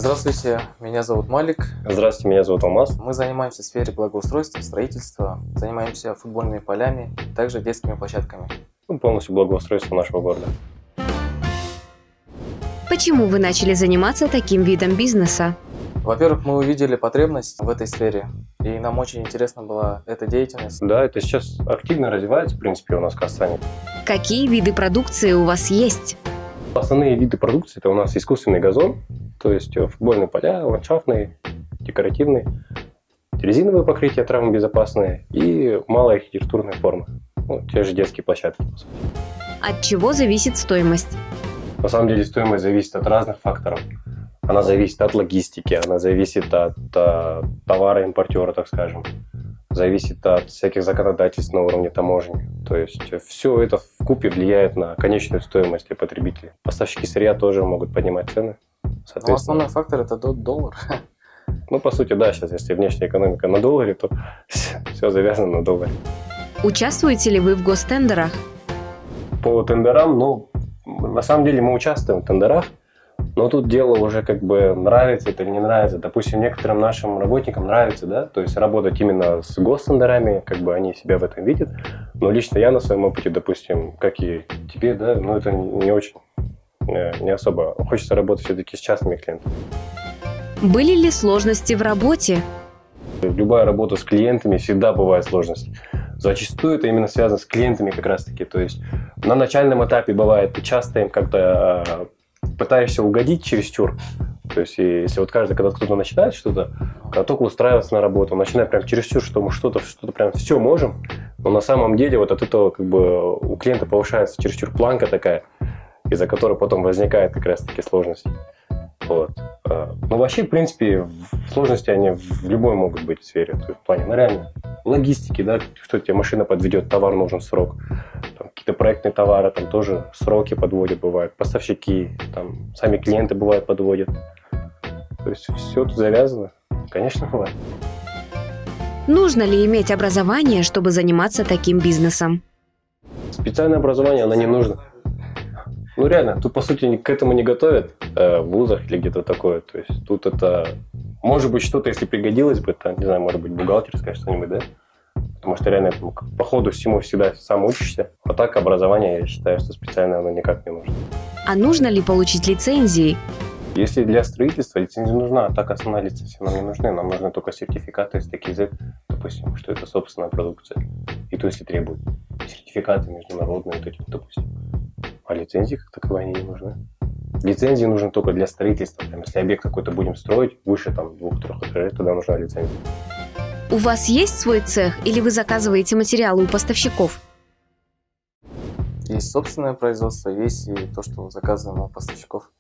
Здравствуйте, меня зовут Малик. Здравствуйте, меня зовут Алмаз. Мы занимаемся в сфере благоустройства, строительства, занимаемся футбольными полями, также детскими площадками. Полностью благоустройство нашего города. Почему вы начали заниматься таким видом бизнеса? Во-первых, мы увидели потребность в этой сфере, и нам очень интересна была эта деятельность. Да, это сейчас активно развивается, в принципе, у нас в Казахстане. Какие виды продукции у вас есть? Основные виды продукции – это у нас искусственный газон, то есть футбольные поля, ландшафтные, декоративные, резиновые покрытия травмобезопасные и малая архитектурная форма. Те же детские площадки, по сути. От чего зависит стоимость? На самом деле стоимость зависит от разных факторов. Она зависит от логистики, она зависит от товара-импортера, так скажем. Зависит от всяких законодательств на уровне таможни. То есть все это вкупе влияет на конечную стоимость для потребителей. Поставщики сырья тоже могут поднимать цены. Но основной фактор – это доллар. По сути, да, сейчас, если внешняя экономика на долларе, то все завязано на долларе. Участвуете ли вы в гостендерах? По тендерам, на самом деле мы участвуем в тендерах, но тут дело уже нравится это или не нравится. Допустим, некоторым нашим работникам нравится, да, то есть работать именно с гостендерами, они себя в этом видят. Но лично я на своем опыте, допустим, как и тебе, да, это не очень, не особо. Хочется работать все-таки с частными клиентами. Были ли сложности в работе? Любая работа с клиентами всегда бывает сложности. Зачастую это именно связано с клиентами как раз-таки. То есть на начальном этапе бывает, ты часто им как-то пытаешься угодить чересчур. То есть если когда кто-то начинает что-то, когда только устраиваться на работу, начинает прям чересчур, что мы что-то прям все можем, но на самом деле от этого у клиента повышается чересчур планка такая, из-за которой потом возникает как раз-таки сложности. Вообще, в принципе, сложности они в любой могут быть в сфере. То есть в плане, реально, логистики, да, что тебе машина подведет, товар нужен срок. Какие-то проектные товары, тоже сроки подводят, бывают. Поставщики, сами клиенты бывают подводят. То есть все тут завязано. Конечно, бывает. Нужно ли иметь образование, чтобы заниматься таким бизнесом? Специальное образование, оно не нужно. Реально, тут, по сути, к этому не готовят в вузах или где-то такое. То есть тут это, может быть, что-то, если пригодилось бы, не знаю, может быть, бухгалтерское что-нибудь, да? Потому что реально по ходу всему всегда сам учишься. А так образование, я считаю, что специально оно никак не нужно. А нужно ли получить лицензии? Если для строительства лицензия нужна, а так основная лицензия нам не нужны. Нам нужны только сертификаты из ТКЗ, допустим, что это собственная продукция. И то, если требуют. Сертификаты международные, допустим. А лицензии как таковые они не нужны. Лицензии нужны только для строительства. Если объект какой-то будем строить, выше 2-3 этажей, тогда нужна лицензия. У вас есть свой цех или вы заказываете материалы у поставщиков? Есть собственное производство, есть и то, что заказываем у поставщиков.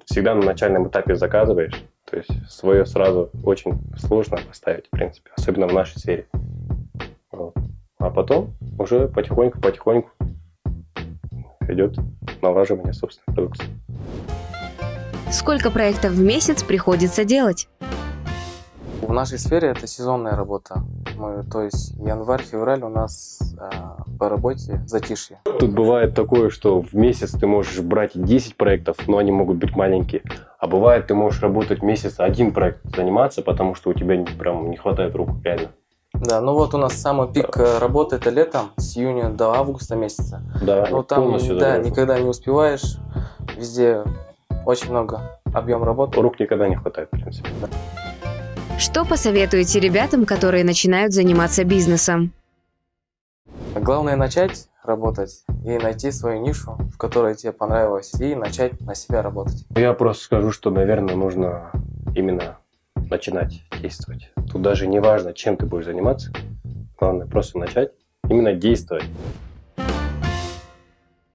Всегда на начальном этапе заказываешь, то есть свое сразу очень сложно поставить, в принципе, особенно в нашей сфере. А потом уже потихоньку идет налаживание собственной продукции. Сколько проектов в месяц приходится делать? В нашей сфере это сезонная работа. То есть январь-февраль у нас по работе затишье. Тут бывает такое, что в месяц ты можешь брать 10 проектов, но они могут быть маленькие. А бывает, ты можешь работать месяц один проект заниматься, потому что у тебя прям не хватает рук, реально. Да, у нас самый пик работы это летом, с июня до августа месяца. Да, там никогда не успеваешь, везде очень много объем работы. Рук никогда не хватает, в принципе. Да. Что посоветуете ребятам, которые начинают заниматься бизнесом? Главное начать работать и найти свою нишу, в которой тебе понравилось, и начать на себя работать. Я просто скажу, что, наверное, нужно именно начинать действовать. Тут даже не важно, чем ты будешь заниматься. Главное просто начать, именно действовать.